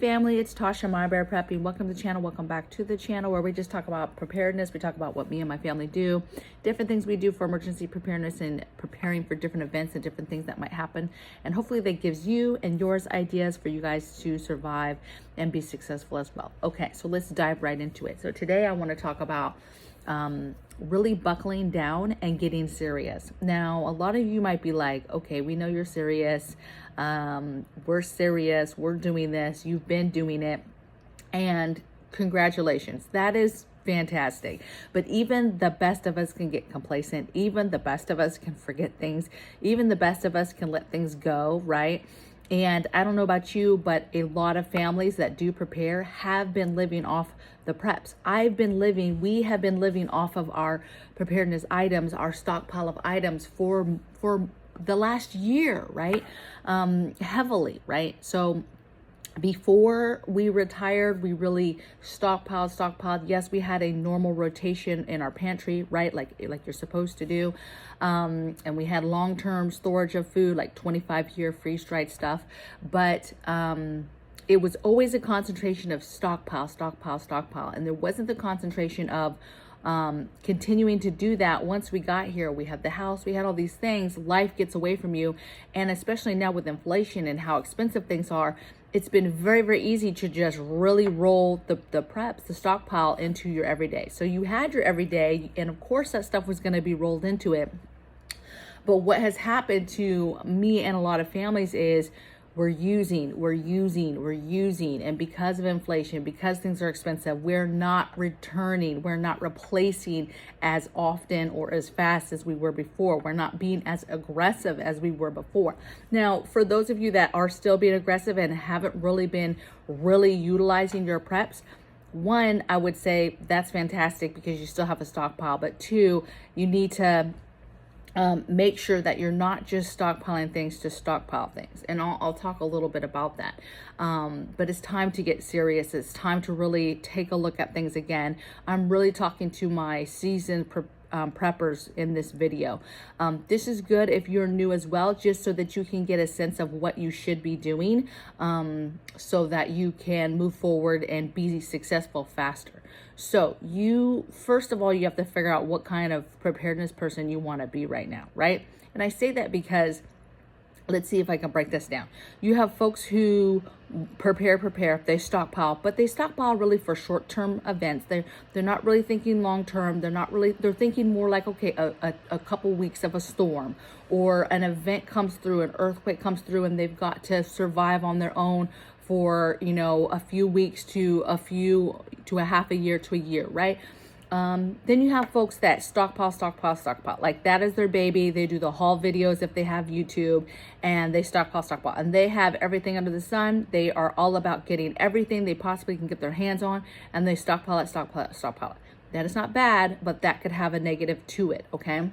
family, it's Tasha, MAMABEAR Prepping. Welcome to the channel. Welcome back to the channel where we just talk about preparedness. We talk about what me and my family do, different things we do for emergency preparedness and preparing for different events and different things that might happen. And hopefully that gives you and yours ideas for you guys to survive and be successful as well. Okay, so let's dive right into it. So today I want to talk about really buckling down and getting serious. Now, a lot of you might be like, okay, we know you're serious. We're serious. We're doing this. You've been doing it. And congratulations. That is fantastic. But even the best of us can get complacent. Even the best of us can forget things. Even the best of us can let things go, right? And I don't know about you, but a lot of families that do prepare have been living off the preps. We have been living off of our preparedness items, our stockpile of items for the last year, right? Heavily, right? So before we retired, we really stockpiled. Yes, we had a normal rotation in our pantry, right? Like you're supposed to do. And we had long-term storage of food, like 25-year freeze-dried stuff. But it was always a concentration of stockpile. And there wasn't the concentration of continuing to do that. Once we got here, we had the house, we had all these things, life gets away from you. And especially now with inflation and how expensive things are, it's been very, very easy to just really roll the preps, the stockpile into your everyday. So you had your everyday, and of course that stuff was going to be rolled into it. But what has happened to me and a lot of families is we're using, and because of inflation, because things are expensive, we're not returning, we're not replacing as often or as fast as we were before. We're not being as aggressive as we were before. Now, for those of you that are still being aggressive and haven't really been utilizing your preps, one, I would say that's fantastic because you still have a stockpile, but two, you need to make sure that you're not just stockpiling things to stockpile things. And I'll talk a little bit about that. But it's time to get serious. It's time to really take a look at things again. I'm really talking to my seasoned preppers in this video. This is good if you're new as well, just so that you can get a sense of what you should be doing so that you can move forward and be successful faster. So first of all, you have to figure out what kind of preparedness person you want to be right now, right? And I say that because let's see if I can break this down. You have folks who prepare, they stockpile, but they stockpile really for short-term events. They're not really thinking long-term. They're thinking more like, okay, a couple weeks of a storm or an event comes through, an earthquake comes through, and they've got to survive on their own for, a few weeks to a half a year to a year, right? Then you have folks that stockpile. Like that is their baby. They do the haul videos if they have YouTube, and they stockpile. And they have everything under the sun. They are all about getting everything they possibly can get their hands on, and they stockpile it. That is not bad, but that could have a negative to it, okay?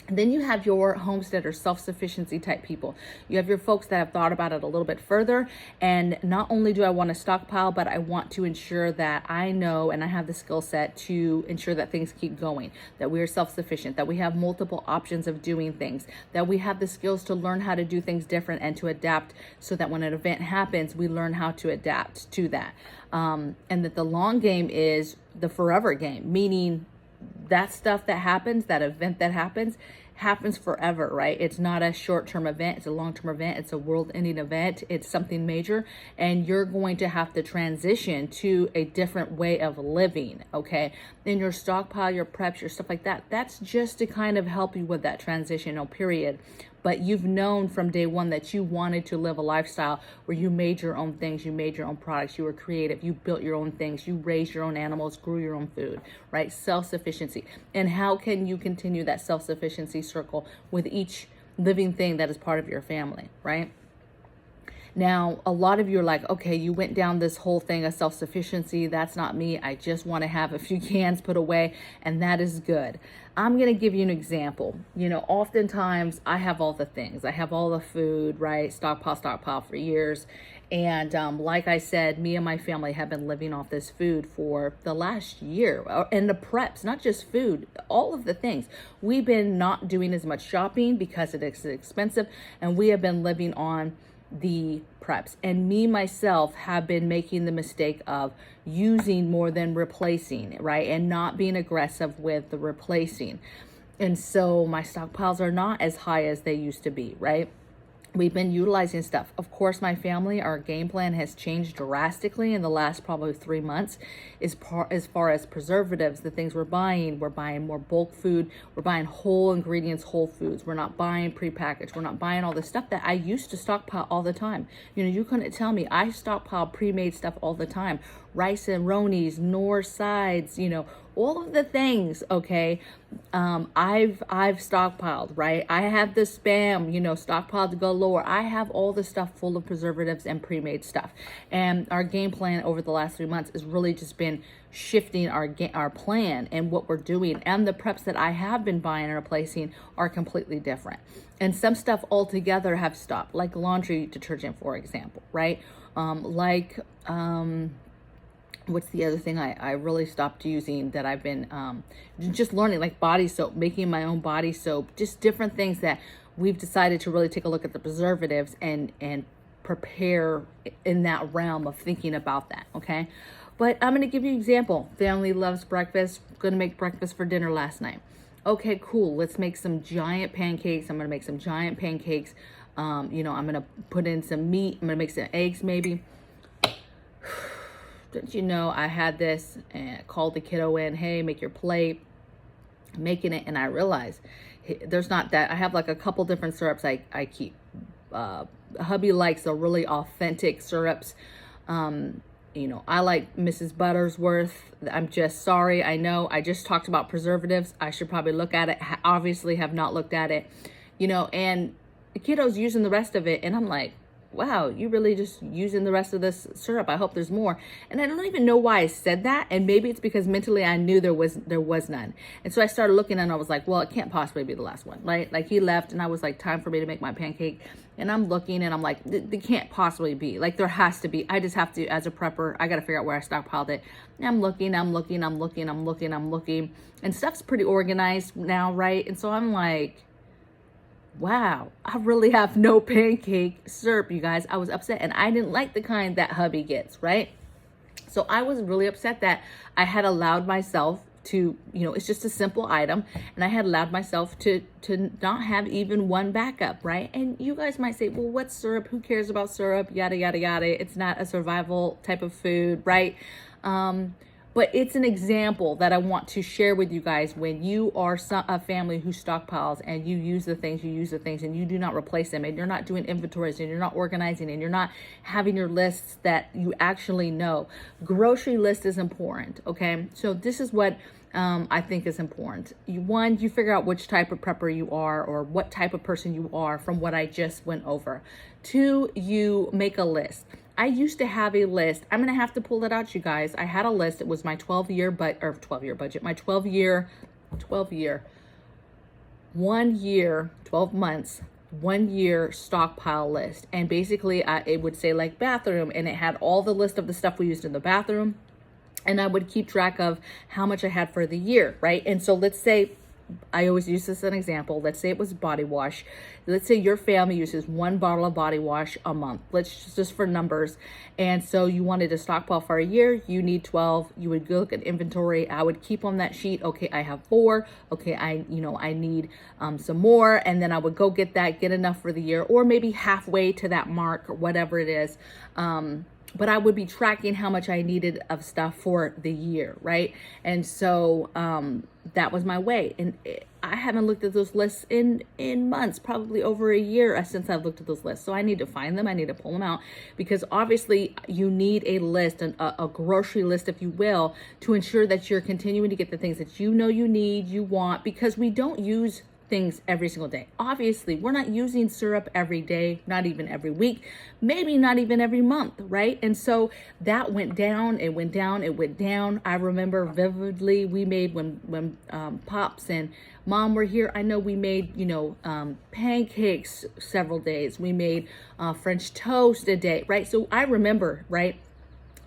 And then you have your homesteader, self-sufficiency type people. You have your folks that have thought about it a little bit further. And not only do I want to stockpile, but I want to ensure that I know and I have the skill set to ensure that things keep going, that we are self-sufficient, that we have multiple options of doing things, that we have the skills to learn how to do things different and to adapt so that when an event happens, we learn how to adapt to that. And that the long game is the forever game, meaning that stuff that happens, that event that happens forever, right? It's not a short-term event. It's a long-term event. It's a world-ending event. It's something major, and you're going to have to transition to a different way of living, okay? In your stockpile, your preps, your stuff like that, that's just to kind of help you with that transitional period. But you've known from day one that you wanted to live a lifestyle where you made your own things, you made your own products, you were creative, you built your own things, you raised your own animals, grew your own food, right? Self-sufficiency. And how can you continue that self-sufficiency circle with each living thing that is part of your family, right? Now, a lot of you are like, okay, you went down this whole thing of self-sufficiency. That's not me. I just want to have a few cans put away, and that is good. I'm going to give you an example. Oftentimes I have all the things. I have all the food, right? Stockpile for years. And like I said, me and my family have been living off this food for the last year. And the preps, not just food, all of the things. We've been not doing as much shopping because it is expensive. And we have been living on the preps. And me, myself, have been making the mistake of using more than replacing, right? And not being aggressive with the replacing. And so my stockpiles are not as high as they used to be, right? We've been utilizing stuff. Of course, my family, our game plan has changed drastically in the last probably 3 months as far as preservatives, the things we're buying more bulk food. We're buying whole ingredients, whole foods. We're not buying prepackaged. We're not buying all the stuff that I used to stockpile all the time. You know, you couldn't tell me. I stockpile pre-made stuff all the time. Rice and ronies, Nor sides, you know, all of the things, okay, I've stockpiled, right? I have the Spam, you know, stockpiled galore. I have all the stuff full of preservatives and pre-made stuff. And our game plan over the last 3 months has really just been shifting our plan and what we're doing. And the preps that I have been buying and replacing are completely different. And some stuff altogether have stopped, like laundry detergent, for example, right? What's the other thing I really stopped using that I've been just learning, like body soap, making my own body soap, just different things that we've decided to really take a look at the preservatives and prepare in that realm of thinking about that, okay? But I'm going to give you an example. Family loves breakfast. Going to make breakfast for dinner last night. Okay, cool. Let's make some giant pancakes. I'm going to make some giant pancakes. You know, I'm going to put in some meat. I'm going to make some eggs maybe. Didn't you know I had this and called the kiddo in, hey, make your plate, making it, and I realized there's not that. I have like a couple different syrups I keep. Hubby likes the really authentic syrups. You know, I like Mrs. Buttersworth. I'm just sorry. I know I just talked about preservatives. I should probably look at it. Obviously have not looked at it, you know, and the kiddo's using the rest of it. And I'm like, wow, you really just using the rest of this syrup. I hope there's more. And I don't even know why I said that. And maybe it's because mentally I knew there was none. And so I started looking and I was like, well, it can't possibly be the last one, right? Like he left and I was like, time for me to make my pancake. And I'm looking and I'm like, they can't possibly be. Like there has to be. I just have to, as a prepper, I got to figure out where I stockpiled it. And I'm looking. And stuff's pretty organized now, right? And so I'm like, wow, I really have no pancake syrup, you guys. I was upset and I didn't like the kind that hubby gets, right? So I was really upset that I had allowed myself to, you know, it's just a simple item, and I had allowed myself to not have even one backup, right? And you guys might say, well, what's syrup? Who cares about syrup? Yada, yada, yada. It's not a survival type of food, right? But it's an example that I want to share with you guys. When you are a family who stockpiles and you use the things, and you do not replace them, and you're not doing inventories, and you're not organizing, and you're not having your lists that you actually know. Grocery list is important, okay? So this is what I think is important. One, you figure out which type of prepper you are or what type of person you are from what I just went over. Two, you make a list. I used to have a list. I'm going to have to pull it out, you guys. I had a list. It was my 12 year budget, my 12 year, 12 months, 1 year stockpile list. And basically it would say like bathroom, and it had all the list of the stuff we used in the bathroom. And I would keep track of how much I had for the year, right? And so let's say, I always use this as an example. Let's say it was body wash. Let's say your family uses 1 bottle of body wash a month. Let's just for numbers. And so you wanted to stockpile for a year. You need 12. You would go look at inventory. I would keep on that sheet. Okay, I have 4. Okay, I need some more. And then I would go get enough for the year, or maybe halfway to that mark, or whatever it is. But I would be tracking how much I needed of stuff for the year, right? And so that was my way. And I haven't looked at those lists in months, probably over a year since I've looked at those lists. So I need to find them. I need to pull them out, because obviously you need a list, a grocery list, if you will, to ensure that you're continuing to get the things that you know you need, you want, because we don't use things every single day. Obviously, we're not using syrup every day, not even every week, maybe not even every month, right? And so that went down, it went down. I remember vividly, we made when Pops and Mom were here, I know we made, pancakes several days. We made French toast a day, right? So I remember, right?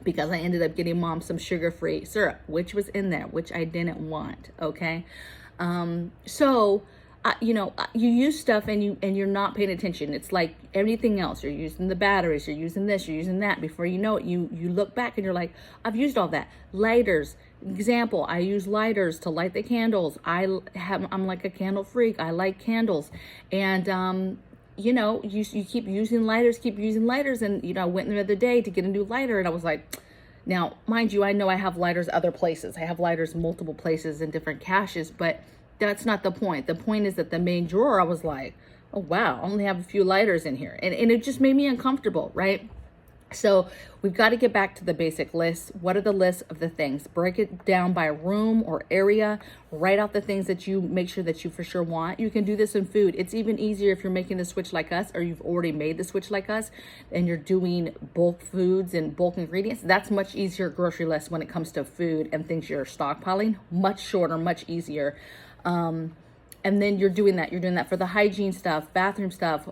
Because I ended up getting Mom some sugar-free syrup, which was in there, which I didn't want, okay? So you use stuff and you're not paying attention. It's like everything else. You're using the batteries, you're using this, you're using that. Before you know it, you look back and you're like, I've used all that. Lighters, example, I use lighters to light the candles. I'm like a candle freak. I like candles. And you keep using lighters, and I went the other day to get a new lighter, and I was like, now mind you, I know I have lighters other places. I have lighters multiple places in different caches, but that's not the point. The point is that the main drawer, I was like, oh wow, I only have a few lighters in here, and it just made me uncomfortable, right? So we've got to get back to the basic list. What are the lists of the things? Break it down by room or area. Write out the things that you make sure that you for sure want. You can do this in food. It's even easier if you're making the switch like us, or you've already made the switch like us, and you're doing bulk foods and bulk ingredients. That's much easier grocery list when it comes to food and things you're stockpiling. Much shorter, much easier. And then you're doing that for the hygiene stuff, bathroom stuff,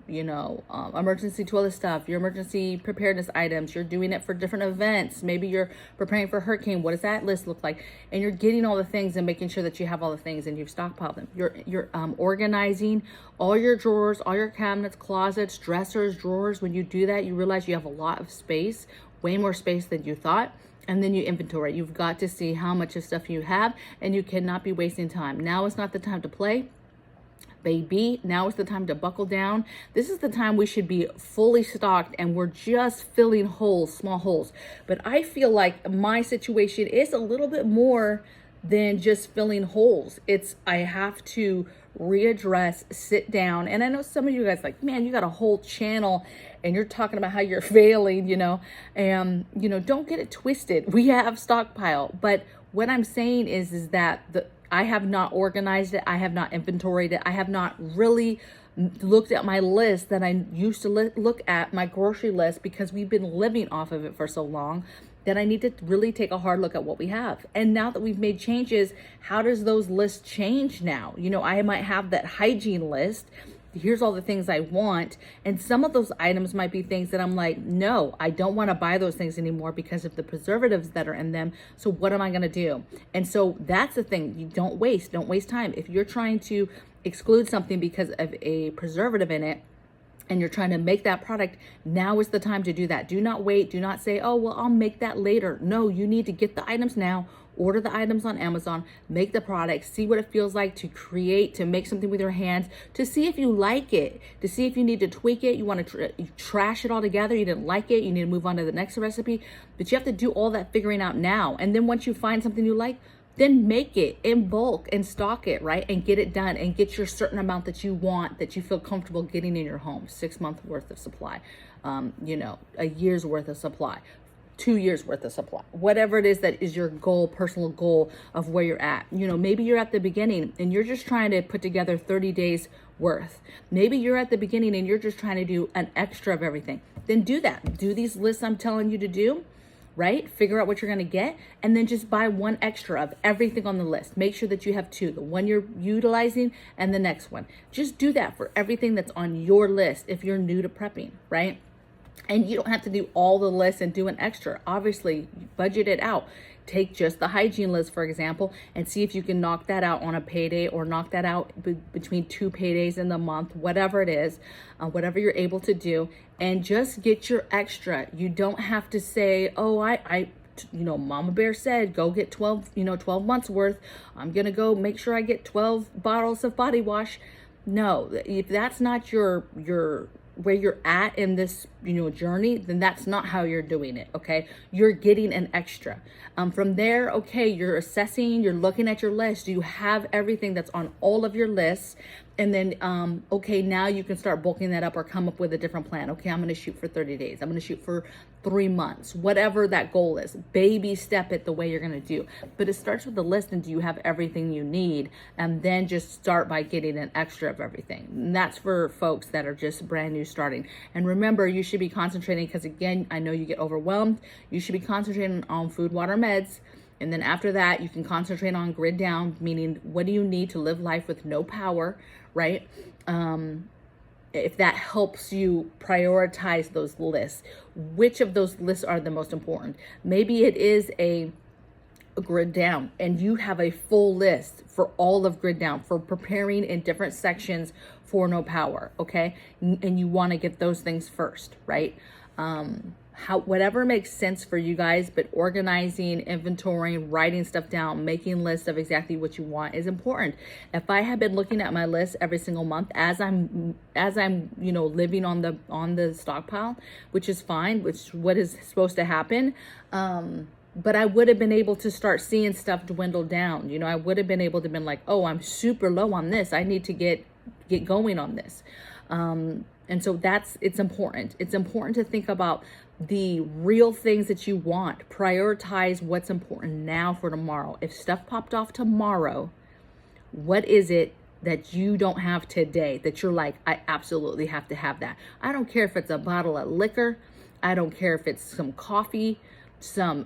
emergency toilet stuff, your emergency preparedness items. You're doing it for different events. Maybe you're preparing for a hurricane. What does that list look like? And you're getting all the things and making sure that you have all the things and you've stockpiled them. You're organizing all your drawers, all your cabinets, closets, dressers, drawers. When you do that, you realize you have a lot of space, way more space than you thought. And then you inventory. You've got to see how much of stuff you have, and you cannot be wasting time. Now is not the time to play, baby. Now is the time to buckle down. This is the time we should be fully stocked, and we're just filling holes, small holes. But I feel like my situation is a little bit more than just filling holes. I have to readdress, sit down. And I know some of you guys like, man, you got a whole channel and you're talking about how you're failing, and don't get it twisted. We have Stockpile, but what I'm saying is that I have not organized it. I have not inventoried it. I have not really looked at my list that I used to look at, my grocery list, because we've been living off of it for so long that I need to really take a hard look at what we have. And now that we've made changes, how does those lists change now? I might have that hygiene list. Here's all the things I want. And some of those items might be things that I'm like, no, I don't want to buy those things anymore because of the preservatives that are in them. So what am I going to do? And so that's the thing. You don't waste time. If you're trying to exclude something because of a preservative in it, and you're trying to make that product, now is the time to do that. Do not wait. Do not say, oh, well, I'll make that later. No, you need to get the items now. Order the items on Amazon, make the product, see what it feels like to create, to make something with your hands, to see if you like it, to see if you need to tweak it. You want to trash it all together. You didn't like it. You need to move on to the next recipe. But you have to do all that figuring out now. And then once you find something you like, then make it in bulk and stock it, right? And get it done and get your certain amount that you want, that you feel comfortable getting in your home. 6 months worth of supply, a year's worth of supply, 2 years worth of supply, whatever it is that is your goal, personal goal of where you're at. Maybe you're at the beginning and you're just trying to put together 30 days worth. Maybe you're at the beginning and you're just trying to do an extra of everything. Then do that. Do these lists I'm telling you to do, right? Figure out what you're going to get, and then just buy one extra of everything on the list. Make sure that you have two, the one you're utilizing and the next one. Just do that for everything that's on your list if you're new to prepping, right? And you don't have to do all the lists and do an extra. Obviously, budget it out. Take just the hygiene list, for example, and see if you can knock that out on a payday, or knock that out between 2 paydays in the month, whatever it is, whatever you're able to do, and just get your extra. You don't have to say, oh, Mama Bear said, go get 12 months worth. I'm going to go make sure I get 12 bottles of body wash. No, if that's not your where you're at in this journey, then that's not how you're doing it. Okay, you're getting an extra. From there, okay, you're assessing, you're looking at your list. Do you have everything that's on all of your lists? And then okay, now you can start bulking that up or come up with a different plan. Okay, I'm going to shoot for 30 days. I'm going to shoot for 3 months, whatever that goal is. Baby step it the way you're going to do. But it starts with the list, and do you have everything you need? And then just start by getting an extra of everything. And that's for folks that are just brand new starting. And remember, you should be concentrating, because again, I know you get overwhelmed. You should be concentrating on food, water, meds. And then after that, you can concentrate on grid down, meaning what do you need to live life with no power, right? If that helps you prioritize those lists, which of those lists are the most important? Maybe it is a grid down, and you have a full list for all of grid down for preparing in different sections for no power, okay? And you want to get those things first, right? Whatever makes sense for you guys, but organizing, inventorying, writing stuff down, making lists of exactly what you want is important. If I had been looking at my list every single month as I'm you know, living on the stockpile, which is fine, which is what is supposed to happen, but I would have been able to start seeing stuff dwindle down. You know, I would have been able to been like, oh, I'm super low on this. I need to get going on this. And so it's important. It's important to think about the real things that you want. Prioritize what's important now for tomorrow. If stuff popped off tomorrow, what is it that you don't have today that you're like, I absolutely have to have that? I don't care if it's a bottle of liquor. I don't care if it's some coffee.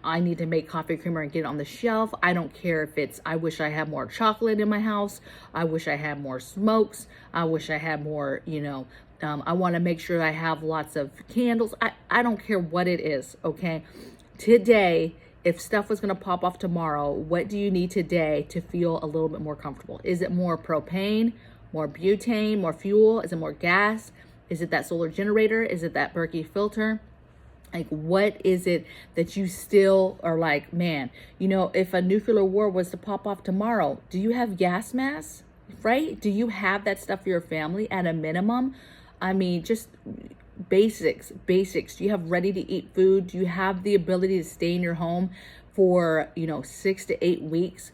I need to make coffee creamer and get it on the shelf. I don't care if it's, I wish I had more chocolate in my house. I wish I had more smokes. I wish I had more, you know, I want to make sure I have lots of candles. I don't care what it is, okay? Today, if stuff was going to pop off tomorrow, what do you need today to feel a little bit more comfortable? Is it more propane, more butane, more fuel? Is it more gas? Is it that solar generator? Is it that Berkey filter? Like, what is it that you still are like, man, you know, if a nuclear war was to pop off tomorrow, do you have gas masks, right? Do you have that stuff for your family at a minimum? I mean, just basics. Do you have ready to eat food? Do you have the ability to stay in your home for, you know, 6 to 8 weeks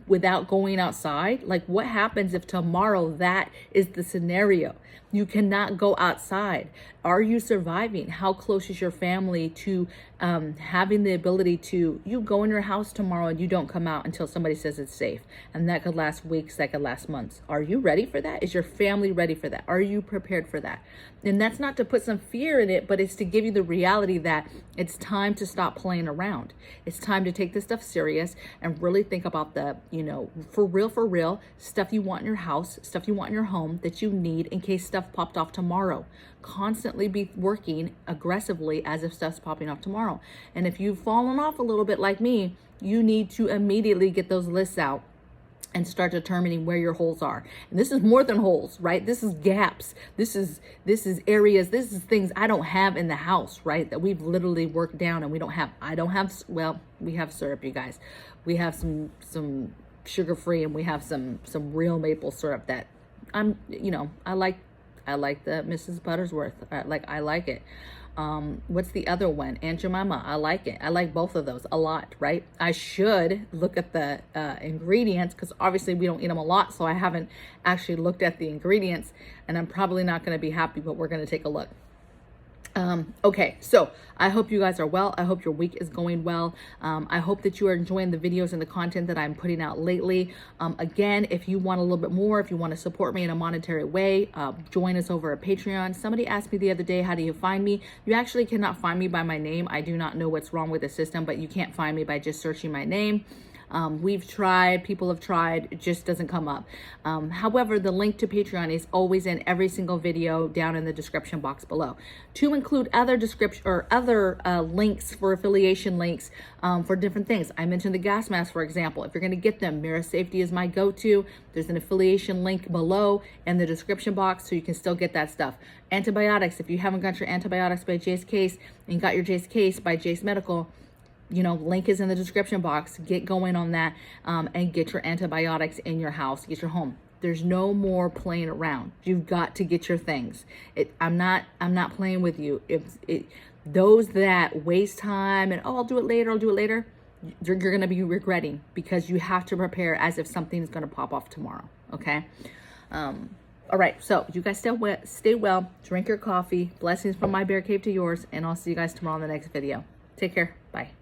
without going outside? Like, what happens if tomorrow that is the scenario? You cannot go outside. Are you surviving? How close is your family to having the ability to, you go in your house tomorrow and you don't come out until somebody says it's safe? And that could last weeks, that could last months. Are you ready for that? Is your family ready for that? Are you prepared for that? And that's not to put some fear in it, but it's to give you the reality that it's time to stop playing around. It's time to take this stuff serious and really think about the, you know, for real, stuff you want in your house, stuff you want in your home that you need in case stuff popped off tomorrow. Constantly be working aggressively as if stuff's popping off tomorrow. And if you've fallen off a little bit like me, you need to immediately get those lists out and start determining where your holes are. And this is more than holes, right? This is gaps. This is areas, this is things I don't have in the house, right? That we've literally worked down and we don't have. Well, we have syrup, you guys. We have some sugar-free, and we have some real maple syrup that you know, I like the Mrs. Buttersworth. I like it. What's the other one? Aunt Jemima. I like it. I like both of those a lot, right? I should look at the ingredients, because obviously we don't eat them a lot, so I haven't actually looked at the ingredients, and I'm probably not going to be happy, but we're going to take a look. Okay, so I hope you guys are well. I hope your week is going well. I hope that you are enjoying the videos and the content that I'm putting out lately. Again, if you want a little bit more, if you want to support me in a monetary way, join us over at Patreon. Somebody asked me the other day, how do you find me? You actually cannot find me by my name. I do not know what's wrong with the system, but you can't find me by just searching my name. We've tried, people have tried, it just doesn't come up. However, the link to Patreon is always in every single video down in the description box below, to include other description or other links for affiliation links for different things. I mentioned the gas masks, for example. If you're going to get them, MIRA Safety is my go-to. There's an affiliation link below in the description box, so you can still get that stuff. Antibiotics, if you haven't got your antibiotics by JASE case and got your JASE case by JASE Medical, you know, link is in the description box. Get going on that and get your antibiotics in your house, get your home. There's no more playing around. You've got to get your things. I'm not playing with you. Those that waste time and, oh, I'll do it later, you're going to be regretting, because you have to prepare as if something is going to pop off tomorrow. Okay. All right. So you guys stay well, drink your coffee. Blessings from my bear cave to yours. And I'll see you guys tomorrow in the next video. Take care. Bye.